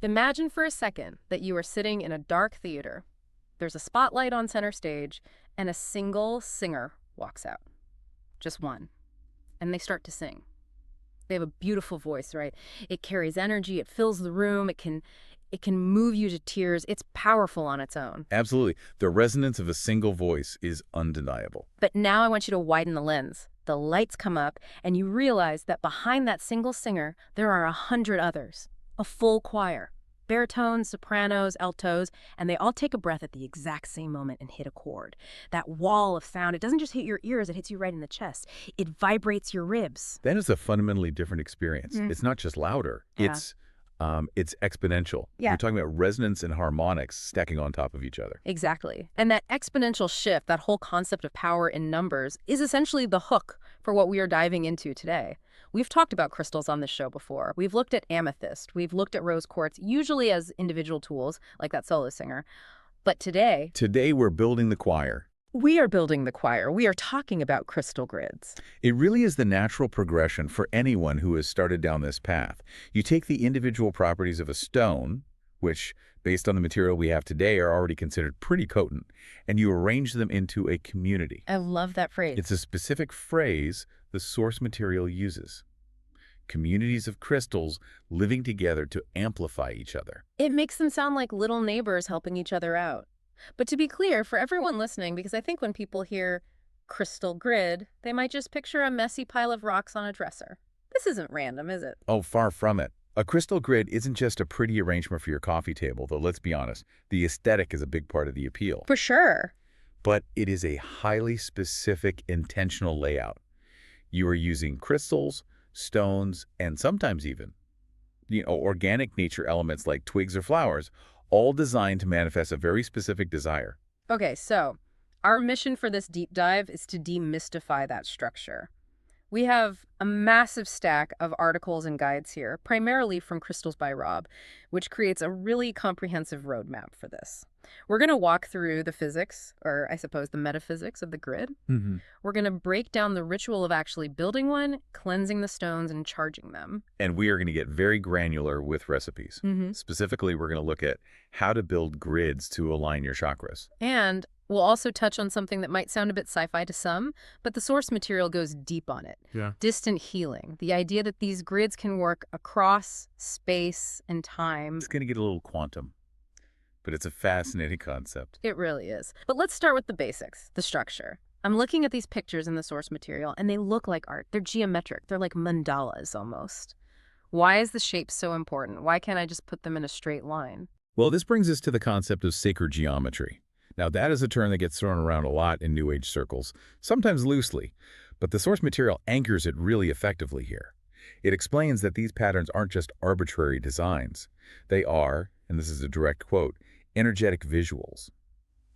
Imagine for a second that you are sitting in a dark theater. There's a spotlight on center stage, and a single singer walks out. Just one. And they start to sing. They have a beautiful voice, right? It carries energy, it fills the room, it can move you to tears. It's powerful on its own. Absolutely. The resonance of a single voice is undeniable. But now I want you to widen the lens. The lights come up, and you realize that behind that single singer, there are 100 others. A full choir. Baritones, sopranos, altos, and they all take a breath at the exact same moment and hit a chord. That wall of sound, it doesn't just hit your ears, it hits you right in the chest. It vibrates your ribs. That is a fundamentally different experience. It's not just louder. Yeah. It's exponential. Yeah. You're talking about resonance and harmonics stacking on top of each other. Exactly. And that exponential shift, that whole concept of power in numbers, is essentially the hook for what we are diving into today. We've talked about crystals on this show before. We've looked at amethyst. We've looked at rose quartz, usually as individual tools, like that solo singer. But today We're building the choir. we are building the choir. We are talking about crystal grids. It really is the natural progression for anyone who has started down this path. You take the individual properties of a stone, which, based on the material we have today, are already considered pretty potent, and you arrange them into a community. I love that phrase. It's a specific phrase the source material uses. Communities of crystals living together to amplify each other. It makes them sound like little neighbors helping each other out. But to be clear, for everyone listening, because I think when people hear crystal grid, they might just picture a messy pile of rocks on a dresser. This isn't random, is it? Oh, far from it. A crystal grid isn't just a pretty arrangement for your coffee table, though let's be honest, the aesthetic is a big part of the appeal. For sure. But it is a highly specific, intentional layout. You are using crystals, stones, and sometimes even, organic nature elements like twigs or flowers, all designed to manifest a very specific desire. Okay, so our mission for this deep dive is to demystify that structure. We have a massive stack of articles and guides here, primarily from Crystals by Rob, which creates a really comprehensive roadmap for this. We're going to walk through the physics, or I suppose the metaphysics of the grid. We're going to break down the ritual of actually building one, cleansing the stones, and charging them. And we are going to get very granular with recipes. Specifically, we're going to look at how to build grids to align your chakras. And we'll also touch on something that might sound a bit sci-fi to some, but the source material goes deep on it. Yeah. Distant healing, the idea that these grids can work across space and time. It's going to get a little quantum, but it's a fascinating concept. It really is. But let's start with the basics, the structure. I'm looking at these pictures in the source material, and they look like art. They're geometric. They're like mandalas almost. Why is the shape so important? Why can't I just put them in a straight line? Well, this brings us to the concept of sacred geometry. Now, that is a term that gets thrown around a lot in New Age circles, sometimes loosely, but the source material anchors it really effectively here. It explains that these patterns aren't just arbitrary designs. They are, and this is a direct quote, energetic visuals.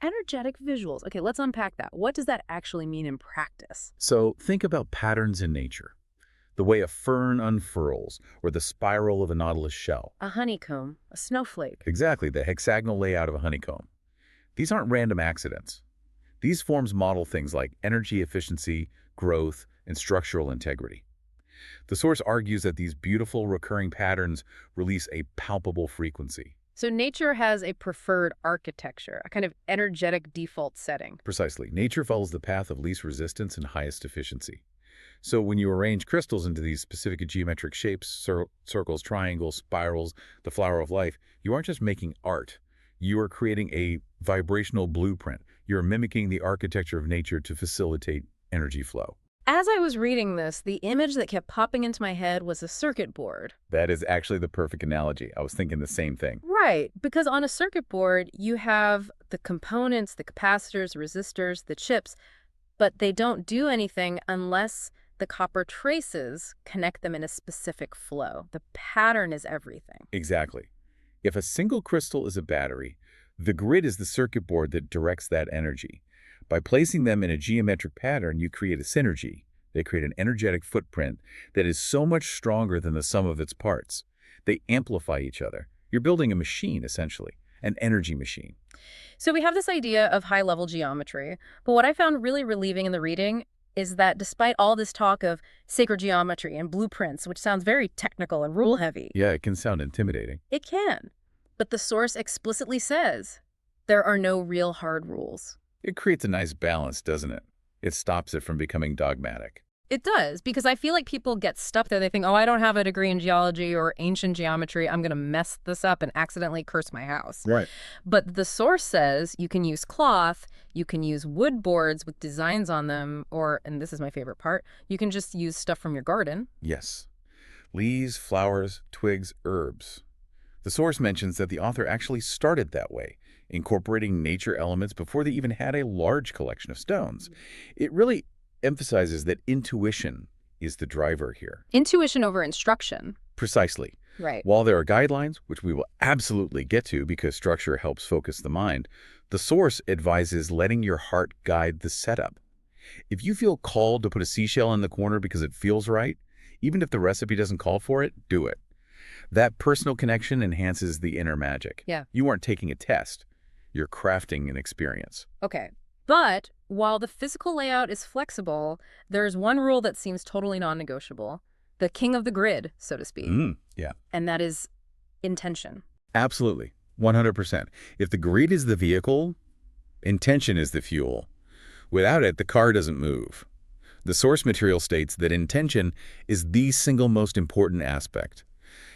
Energetic visuals. Okay, let's unpack that. What does that actually mean in practice? So think about patterns in nature. The way a fern unfurls, or the spiral of a nautilus shell. A honeycomb, a snowflake. Exactly, the hexagonal layout of a honeycomb. These aren't random accidents. These forms model things like energy efficiency, growth, and structural integrity. The source argues that these beautiful recurring patterns release a palpable frequency. So nature has a preferred architecture, a kind of energetic default setting. Precisely. Nature follows the path of least resistance and highest efficiency. So when you arrange crystals into these specific geometric shapes, circles, triangles, spirals, the flower of life, you aren't just making art. You are creating a vibrational blueprint. You're mimicking the architecture of nature to facilitate energy flow. As I was reading this, the image that kept popping into my head was a circuit board. That is actually the perfect analogy. I was thinking the same thing. Right, because on a circuit board, you have the components, the capacitors, resistors, the chips, but they don't do anything unless the copper traces connect them in a specific flow. The pattern is everything. Exactly. If a single crystal is a battery, the grid is the circuit board that directs that energy. By placing them in a geometric pattern, you create a synergy. They create an energetic footprint that is so much stronger than the sum of its parts. They amplify each other. You're building a machine, essentially, an energy machine. So we have this idea of high-level geometry, but what I found really relieving in the reading is that despite all this talk of sacred geometry and blueprints, which sounds very technical and rule-heavy, Yeah, it can sound intimidating. it can. But the source explicitly says there are no real hard rules. It creates a nice balance, doesn't it? It stops it from becoming dogmatic. It does, because I feel like people get stuck there. They think, oh, I don't have a degree in geology or ancient geometry. I'm going to mess this up and accidentally curse my house. Right. But the source says you can use cloth, you can use wood boards with designs on them, or, and this is my favorite part, you can just use stuff from your garden. Yes. Leaves, flowers, twigs, herbs. The source mentions that the author actually started that way, incorporating nature elements before they even had a large collection of stones. It really emphasizes that intuition is the driver here. Intuition over instruction. Precisely. Right. While there are guidelines, which we will absolutely get to because structure helps focus the mind, the source advises letting your heart guide the setup. If you feel called to put a seashell in the corner because it feels right, even if the recipe doesn't call for it, do it. That personal connection enhances the inner magic. Yeah. You aren't taking a test. You're crafting an experience. Okay. But while the physical layout is flexible, there's one rule that seems totally non-negotiable. The king of the grid, so to speak. Yeah. And that is intention. Absolutely. 100%. If the grid is the vehicle, intention is the fuel. Without it, the car doesn't move. The source material states that intention is the single most important aspect.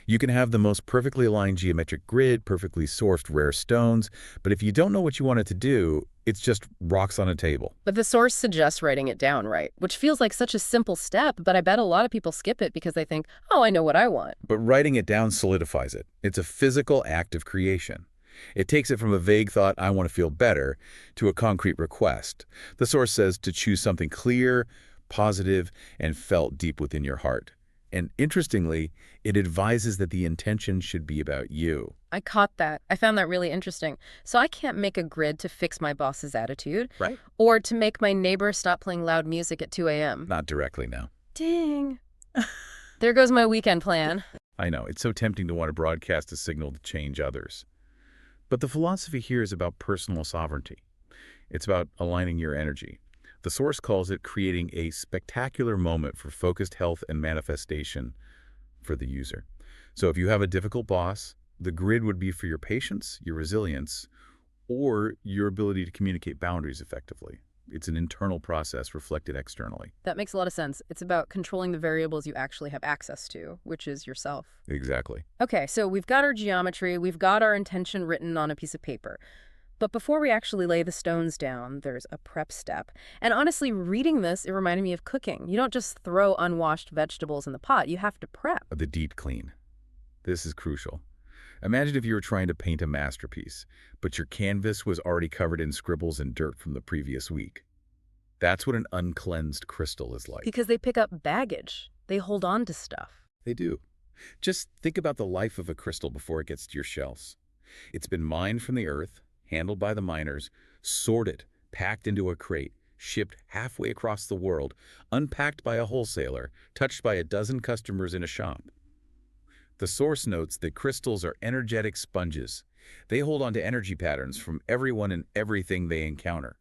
You can have the most perfectly aligned geometric grid, perfectly sourced rare stones, but if you don't know what you want it to do, it's just rocks on a table. But the source suggests writing it down, right? Which feels like such a simple step, but I bet a lot of people skip it because they think, oh, I know what I want. But writing it down solidifies it. It's a physical act of creation. It takes it from a vague thought, I want to feel better, to a concrete request. The source says to choose something clear, positive, and felt deep within your heart. And interestingly, it advises that the intention should be about you. I caught that. I found that really interesting. So I can't make a grid to fix my boss's attitude. Right. Or to make my neighbor stop playing loud music at 2 a.m. Not directly, no. Dang. There goes my weekend plan. I know, it's so tempting to want to broadcast a signal to change others. But the philosophy here is about personal sovereignty. It's about aligning your energy. The source calls it creating a spectacular moment for focused health and manifestation for the user. So if you have a difficult boss, the grid would be for your patience, your resilience, or your ability to communicate boundaries effectively. It's an internal process reflected externally. That makes a lot of sense. It's about controlling the variables you actually have access to, which is yourself. Exactly. Okay, so we've got our geometry, we've got our intention written on a piece of paper. But before we actually lay the stones down, there's a prep step. And honestly, reading this, it reminded me of cooking. You don't just throw unwashed vegetables in the pot. You have to prep. The deep clean. This is crucial. Imagine if you were trying to paint a masterpiece, but your canvas was already covered in scribbles and dirt from the previous week. That's what an uncleansed crystal is like. Because they pick up baggage. They hold on to stuff. They do. Just think about the life of a crystal before it gets to your shelves. It's been mined from the earth, handled by the miners, sorted, packed into a crate, shipped halfway across the world, unpacked by a wholesaler, touched by a dozen customers in a shop. The source notes that crystals are energetic sponges. They hold on to energy patterns from everyone and everything they encounter.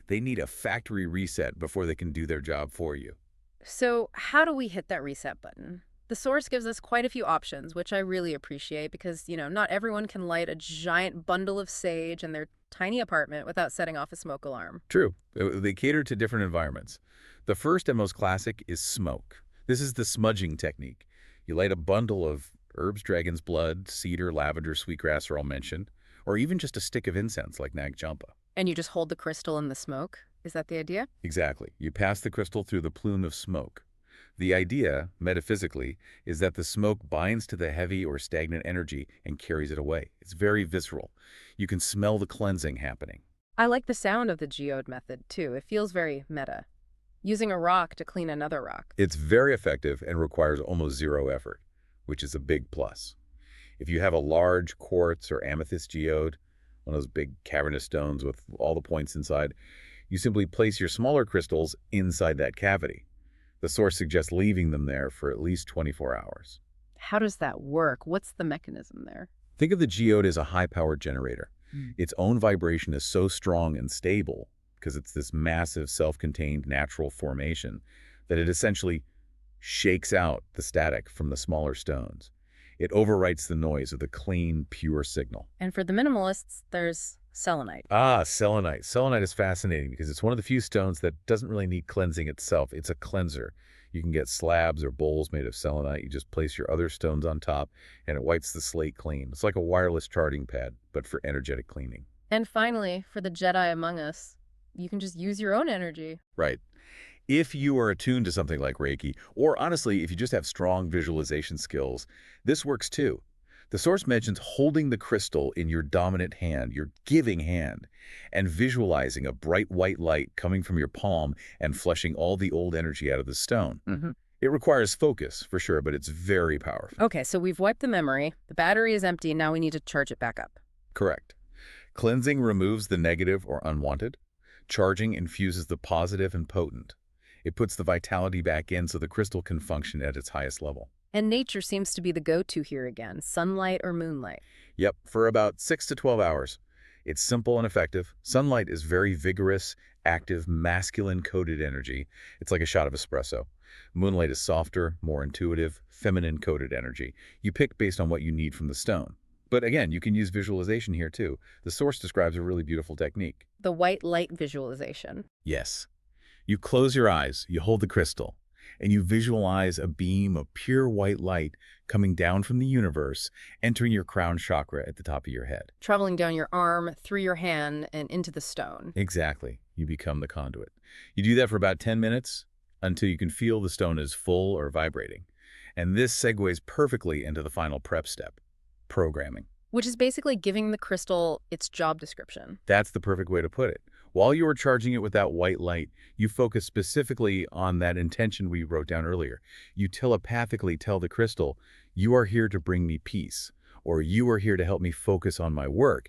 They need a factory reset before they can do their job for you. So how do we hit that reset button? The source gives us quite a few options, which I really appreciate because, not everyone can light a giant bundle of sage in their tiny apartment without setting off a smoke alarm. True. They cater to different environments. The first and most classic is smoke. This is the smudging technique. You light a bundle of herbs, dragon's blood, cedar, lavender, sweetgrass are all mentioned, or even just a stick of incense like nag champa. And you just hold the crystal in the smoke? Is that the idea? Exactly. You pass the crystal through the plume of smoke. The idea, metaphysically, is that the smoke binds to the heavy or stagnant energy and carries it away. It's very visceral. You can smell the cleansing happening. I like the sound of the geode method, too. It feels very meta. Using a rock to clean another rock. It's very effective and requires almost zero effort, which is a big plus. If you have a large quartz or amethyst geode, one of those big cavernous stones with all the points inside, you simply place your smaller crystals inside that cavity. The source suggests leaving them there for at least 24 hours. How does that work? What's the mechanism there? Think of the geode as a high-powered generator. Its own vibration is so strong and stable, because it's this massive, self-contained natural formation, that it essentially shakes out the static from the smaller stones. It overwrites the noise of the clean, pure signal. And for the minimalists, there's selenite. Ah, selenite. Selenite is fascinating because it's one of the few stones that doesn't really need cleansing itself. It's a cleanser. You can get slabs or bowls made of selenite. You just place your other stones on top, and it wipes the slate clean. It's like a wireless charting pad, but for energetic cleaning. And finally, for the Jedi among us, you can just use your own energy. Right. If you are attuned to something like Reiki, or honestly, if you just have strong visualization skills, this works too. The source mentions holding the crystal in your dominant hand, your giving hand, and visualizing a bright white light coming from your palm and flushing all the old energy out of the stone. It requires focus, for sure, but it's very powerful. Okay, so we've wiped the memory. The battery is empty. Now we need to charge it back up. Correct. Cleansing removes the negative or unwanted. Charging infuses the positive and potent. It puts the vitality back in so the crystal can function at its highest level. And nature seems to be the go-to here again, sunlight or moonlight. Yep, for about 6 to 12 hours. It's simple and effective. Sunlight is very vigorous, active, masculine-coded energy. It's like a shot of espresso. Moonlight is softer, more intuitive, feminine-coded energy. You pick based on what you need from the stone. But again, you can use visualization here too. The source describes a really beautiful technique. The white light visualization. Yes. You close your eyes, you hold the crystal, and you visualize a beam of pure white light coming down from the universe, entering your crown chakra at the top of your head. Traveling down your arm, through your hand, and into the stone. Exactly. You become the conduit. You do that for about 10 minutes until you can feel the stone is full or vibrating. And this segues perfectly into the final prep step, programming. Which is basically giving the crystal its job description. That's the perfect way to put it. While you are charging it with that white light, you focus specifically on that intention we wrote down earlier. You telepathically tell the crystal, you are here to bring me peace, or you are here to help me focus on my work.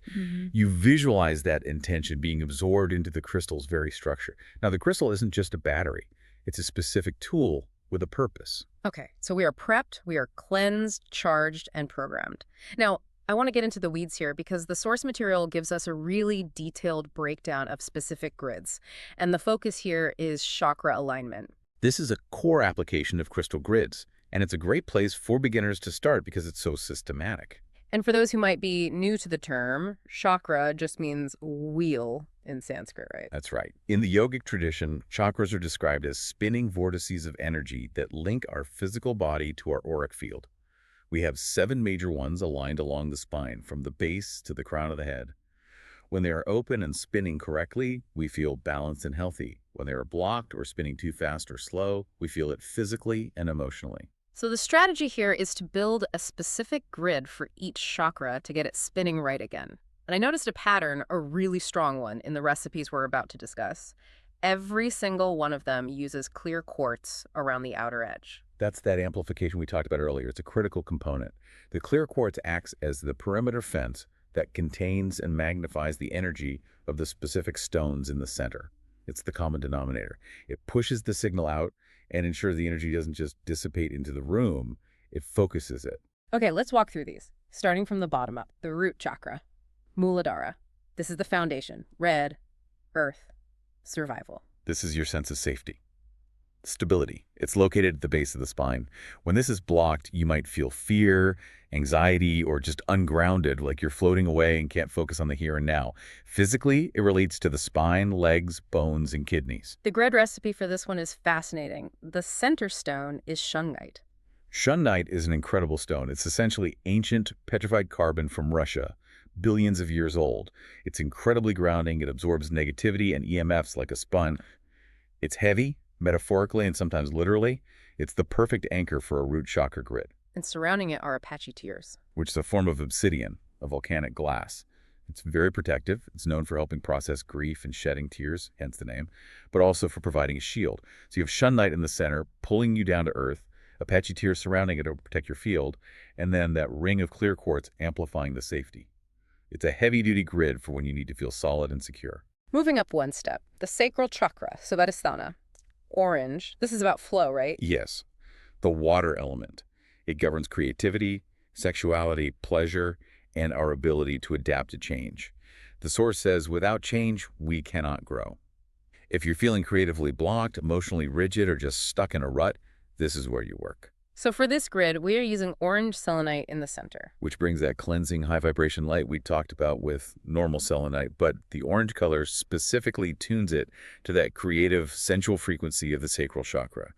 You visualize that intention being absorbed into the crystal's very structure. Now, the crystal isn't just a battery. It's a specific tool with a purpose. Okay, so we are prepped, we are cleansed, charged, and programmed. Now, I want to get into the weeds here because the source material gives us a really detailed breakdown of specific grids, and the focus here is chakra alignment. This is a core application of crystal grids, and it's a great place for beginners to start because it's so systematic. And for those who might be new to the term, chakra just means wheel in Sanskrit, right? That's right. In the yogic tradition, chakras are described as spinning vortices of energy that link our physical body to our auric field. We have 7 major ones aligned along the spine, from the base to the crown of the head. When they are open and spinning correctly, we feel balanced and healthy. When they are blocked or spinning too fast or slow, we feel it physically and emotionally. So the strategy here is to build a specific grid for each chakra to get it spinning right again. And I noticed a pattern, a really strong one, in the recipes we're about to discuss. Every single one of them uses clear quartz around the outer edge. That's that amplification we talked about earlier. It's a critical component. The clear quartz acts as the perimeter fence that contains and magnifies the energy of the specific stones in the center. It's the common denominator. It pushes the signal out and ensures the energy doesn't just dissipate into the room, it focuses it. Okay, let's walk through these. Starting from the bottom up, the root chakra, Muladhara. This is the foundation, red, earth, survival. This is your sense of safety. Stability. It's located at the base of the spine. When this is blocked, you might feel fear, anxiety, or just ungrounded, like you're floating away and can't focus on the here and now. Physically, it relates to the spine, legs, bones, and kidneys. The grid recipe for this one is fascinating. The center stone is shungite. Shungite is an incredible stone. It's essentially ancient petrified carbon from Russia, billions of years old. It's incredibly grounding. It absorbs negativity and EMFs like a sponge. It's heavy, metaphorically and sometimes literally. It's the perfect anchor for a root chakra grid. And surrounding it are Apache tears, which is a form of obsidian, a volcanic glass. It's very protective. It's known for helping process grief and shedding tears, hence the name, but also for providing a shield. So you have shungite in the center, pulling you down to earth, Apache tears surrounding it to protect your field, and then that ring of clear quartz amplifying the safety. It's a heavy-duty grid for when you need to feel solid and secure. Moving up one step, the sacral chakra, Svadhisthana. Orange. This is about flow, right? Yes. The water element. It governs creativity, sexuality, pleasure, and our ability to adapt to change. The source says, without change, we cannot grow. If you're feeling creatively blocked, emotionally rigid, or just stuck in a rut, this is where you work. So for this grid, we are using orange selenite in the center. which brings that cleansing high vibration light we talked about with normal selenite, but the orange color specifically tunes it to that creative, sensual frequency of the sacral chakra.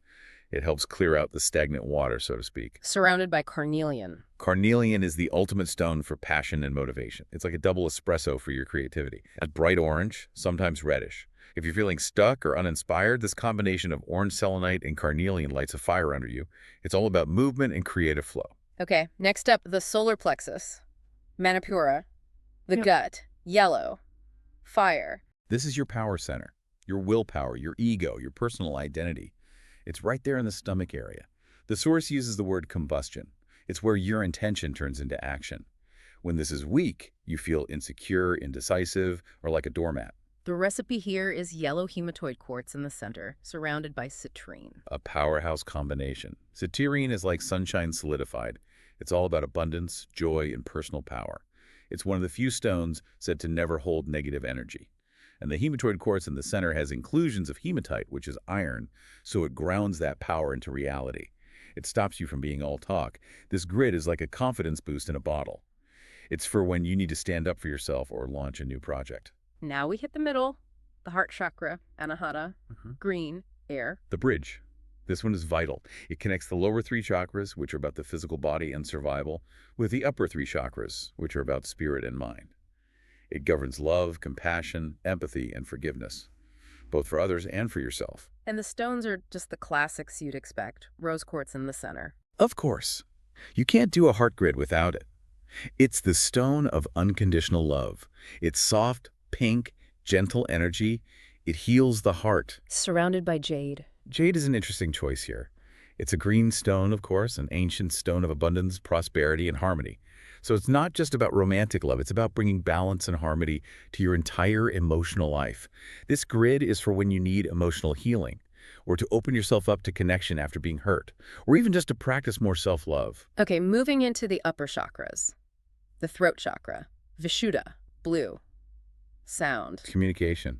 It helps clear out the stagnant water, so to speak. Surrounded by carnelian. Carnelian is the ultimate stone for passion and motivation. It's like a double espresso for your creativity. It's bright orange, sometimes reddish. If you're feeling stuck or uninspired, this combination of orange selenite and carnelian lights a fire under you. It's all about movement and creative flow. Okay, next up, the solar plexus. Manipura. The Yep. gut. Yellow. Fire. This is your power center, your willpower, your ego, your personal identity. It's right there in the stomach area. The source uses the word combustion. It's where your intention turns into action. When this is weak, you feel insecure, indecisive, or like a doormat. The recipe here is yellow hematoid quartz in the center, surrounded by citrine. A powerhouse combination. Citrine is like sunshine solidified. It's all about abundance, joy, and personal power. It's one of the few stones said to never hold negative energy. And the hematoid quartz in the center has inclusions of hematite, which is iron, so it grounds that power into reality. It stops you from being all talk. This grid is like a confidence boost in a bottle. It's for when you need to stand up for yourself or launch a new project. Now we hit the middle, the heart chakra, anahata, green, air. The bridge. This one is vital. It connects the lower three chakras, which are about the physical body and survival, with the upper three chakras, which are about spirit and mind. It governs love, compassion, empathy, and forgiveness, both for others and for yourself. And the stones are just the classics you'd expect. Rose quartz in the center. Of course. You can't do a heart grid without it. It's the stone of unconditional love. It's soft, pink, gentle energy. It heals the heart. Surrounded by jade. Jade is an interesting choice here. It's a green stone, of course, an ancient stone of abundance, prosperity, and harmony. So it's not just about romantic love, it's about bringing balance and harmony to your entire emotional life. This grid is for when you need emotional healing, or to open yourself up to connection after being hurt, or even just to practice more self-love. Okay, moving into the upper chakras. The throat chakra. Vishuddha. Blue. Sound. Communication,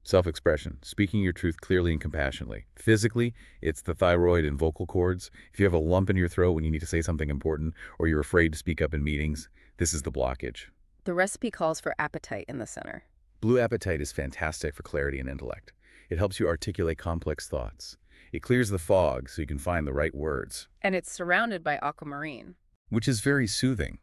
self-expression, speaking your truth clearly and compassionately. Physically, it's the thyroid and vocal cords. If you have a lump in your throat when you need to say something important, or you're afraid to speak up in meetings, this is the blockage. The recipe calls for apatite in the center. Blue apatite is fantastic for clarity and intellect. It helps you articulate complex thoughts. It clears the fog so you can find the right words, And it's surrounded by aquamarine. which is very soothing.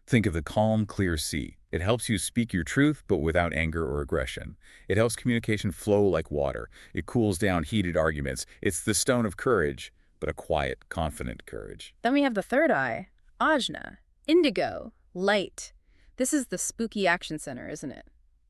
Think of the calm, clear sea. It helps you speak your truth, but without anger or aggression. It helps communication flow like water. It cools down heated arguments. It's the stone of courage, but a quiet, confident courage. Then we have the third eye. Ajna. Indigo. Light. This is the spooky action center, isn't it?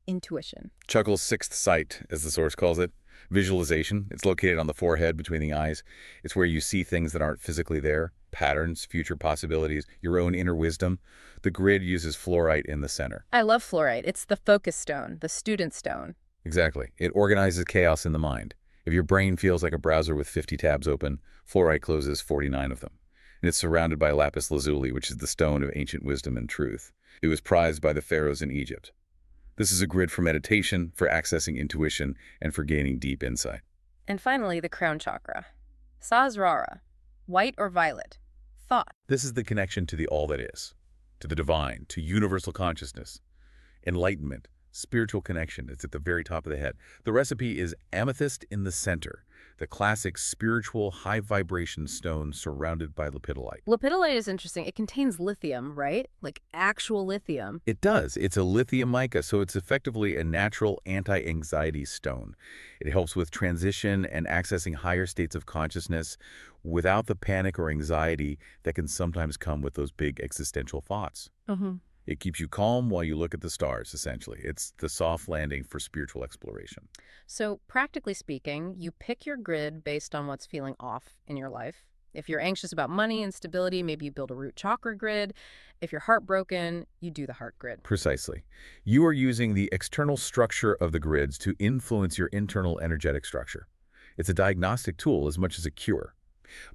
Intuition. Chuckle's sixth sight, as the source calls it. Visualization. It's located on the forehead between the eyes. It's where you see things that aren't physically there. Patterns, future possibilities, your own inner wisdom. The grid uses fluorite in the center. I love fluorite. It's the focus stone, the student stone. Exactly. It organizes chaos in the mind. If your brain feels like a browser with 50 tabs open, fluorite closes 49 of them. And it's surrounded by lapis lazuli, which is the stone of ancient wisdom and truth. It was prized by the pharaohs in Egypt. This is a grid for meditation, for accessing intuition, and for gaining deep insight. And finally, the crown chakra. Sahasrara. White or violet. Thought. This is the connection to the all that is, to the divine, to universal consciousness, enlightenment, spiritual connection. It's at the very top of the head. The recipe is amethyst in the center, the classic spiritual high vibration stone surrounded by lepidolite. Lepidolite is interesting. It contains lithium, right? Like actual lithium. It does. It's a lithium mica, so it's effectively a natural anti-anxiety stone. It helps with transition and accessing higher states of consciousness without the panic or anxiety that can sometimes come with those big existential thoughts. It keeps you calm while you look at the stars, essentially. It's the soft landing for spiritual exploration. So practically speaking, you pick your grid based on what's feeling off in your life. If you're anxious about money and stability, maybe you build a root chakra grid. If you're heartbroken, you do the heart grid. Precisely. You are using the external structure of the grids to influence your internal energetic structure. It's a diagnostic tool as much as a cure.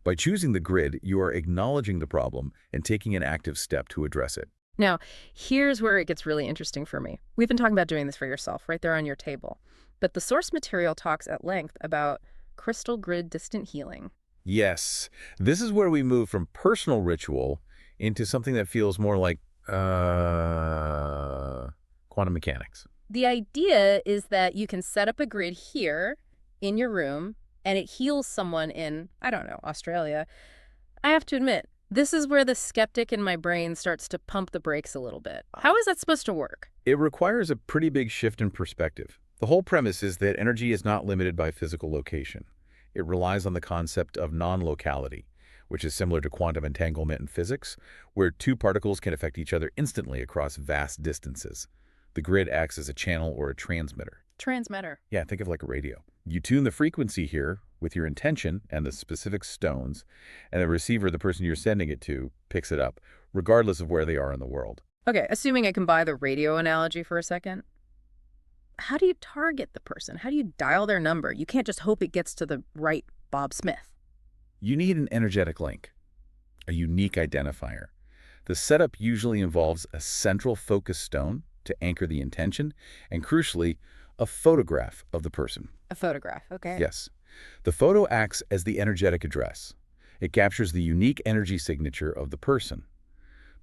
By choosing the grid, you are acknowledging the problem and taking an active step to address it. Now, here's where it gets really interesting for me. We've been talking about doing this for yourself right there on your table. But the source material talks at length about crystal grid distant healing. Yes, this is where we move from personal ritual into something that feels more like quantum mechanics. The idea is that you can set up a grid here in your room and it heals someone in, I don't know, Australia. I have to admit, this is where the skeptic in my brain starts to pump the brakes a little bit. How is that supposed to work? It requires a pretty big shift in perspective. The whole premise is that energy is not limited by physical location. It relies on the concept of non-locality, which is similar to quantum entanglement in physics, where two particles can affect each other instantly across vast distances. The grid acts as a channel or a transmitter. Transmitter. Yeah, think of like a radio. You tune the frequency here with your intention and the specific stones, and the receiver, the person you're sending it to, picks it up, regardless of where they are in the world. Okay, assuming I can buy the radio analogy for a second. How do you target the person? How do you dial their number? You can't just hope it gets to the right Bob Smith. You need an energetic link, a unique identifier. The setup usually involves a central focus stone to anchor the intention, and crucially, a photograph of the person. A photograph, okay. Yes. The photo acts as the energetic address. It captures the unique energy signature of the person.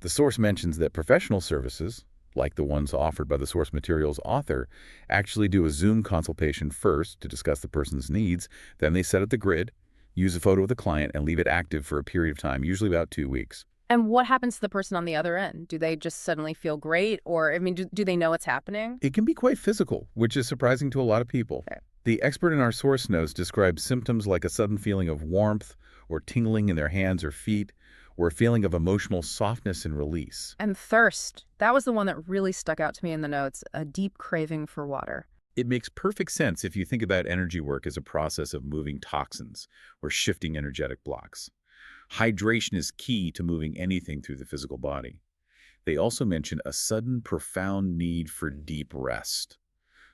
The source mentions that professional services, like the ones offered by the source material's author, actually do a Zoom consultation first to discuss the person's needs. Then they set up the grid, use a photo of the client, and leave it active for a period of time, usually about 2 weeks. And what happens to the person on the other end? Do they just suddenly feel great? Or, I mean, do they know what's happening? It can be quite physical, which is surprising to a lot of people. Okay. The expert in our source notes describes symptoms like a sudden feeling of warmth or tingling in their hands or feet, or a feeling of emotional softness and release. And thirst. That was the one that really stuck out to me in the notes, a deep craving for water. It makes perfect sense if you think about energy work as a process of moving toxins or shifting energetic blocks. Hydration is key to moving anything through the physical body. They also mention a sudden, profound need for deep rest.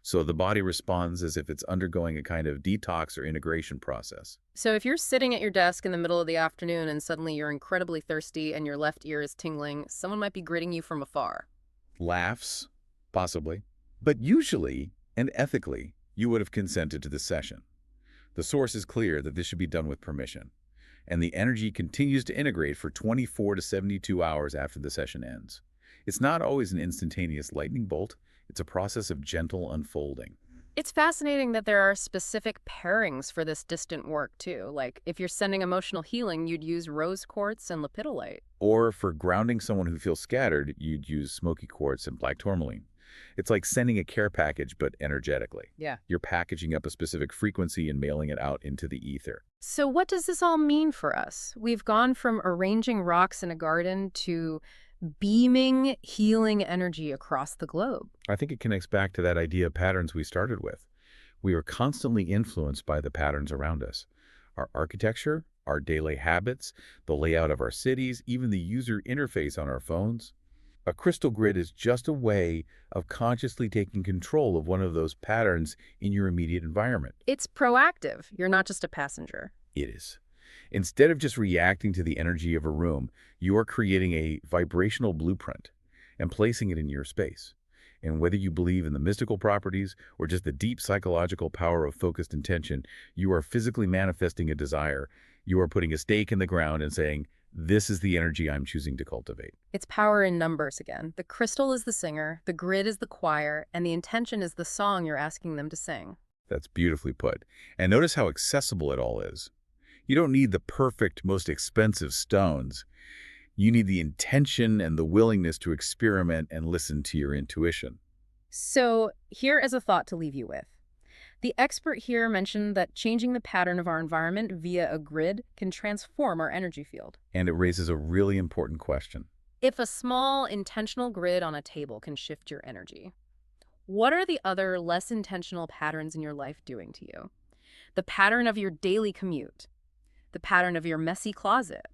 So the body responds as if it's undergoing a kind of detox or integration process. So if you're sitting at your desk in the middle of the afternoon and suddenly you're incredibly thirsty and your left ear is tingling, someone might be gritting you from afar. Laughs, possibly. But usually, and ethically, you would have consented to the session. The source is clear that this should be done with permission, and the energy continues to integrate for 24 to 72 hours after the session ends. It's not always an instantaneous lightning bolt. It's a process of gentle unfolding. It's fascinating that there are specific pairings for this distant work, too. Like, if you're sending emotional healing, you'd use rose quartz and lepidolite. Or for grounding someone who feels scattered, you'd use smoky quartz and black tourmaline. It's like sending a care package, but energetically. Yeah. You're packaging up a specific frequency and mailing it out into the ether. So what does this all mean for us? We've gone from arranging rocks in a garden to beaming healing energy across the globe. I think it connects back to that idea of patterns we started with. We are constantly influenced by the patterns around us. Our architecture, our daily habits, the layout of our cities, even the user interface on our phones. A crystal grid is just a way of consciously taking control of one of those patterns in your immediate environment. It's proactive. You're not just a passenger. It is. Instead of just reacting to the energy of a room, you are creating a vibrational blueprint and placing it in your space. And whether you believe in the mystical properties or just the deep psychological power of focused intention, you are physically manifesting a desire. You are putting a stake in the ground and saying, this is the energy I'm choosing to cultivate. It's power in numbers again. The crystal is the singer, the grid is the choir, and the intention is the song you're asking them to sing. That's beautifully put. And notice how accessible it all is. You don't need the perfect, most expensive stones. You need the intention and the willingness to experiment and listen to your intuition. So here is a thought to leave you with. The expert here mentioned that changing the pattern of our environment via a grid can transform our energy field. And it raises a really important question. If a small, intentional grid on a table can shift your energy, what are the other, less intentional patterns in your life doing to you? The pattern of your daily commute, the pattern of your messy closet,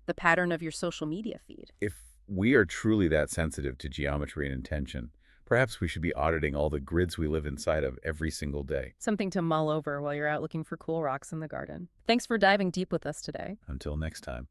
the pattern of your social media feed. If we are truly that sensitive to geometry and intention, perhaps we should be auditing all the grids we live inside of every single day. Something to mull over while you're out looking for cool rocks in the garden. Thanks for diving deep with us today. Until next time.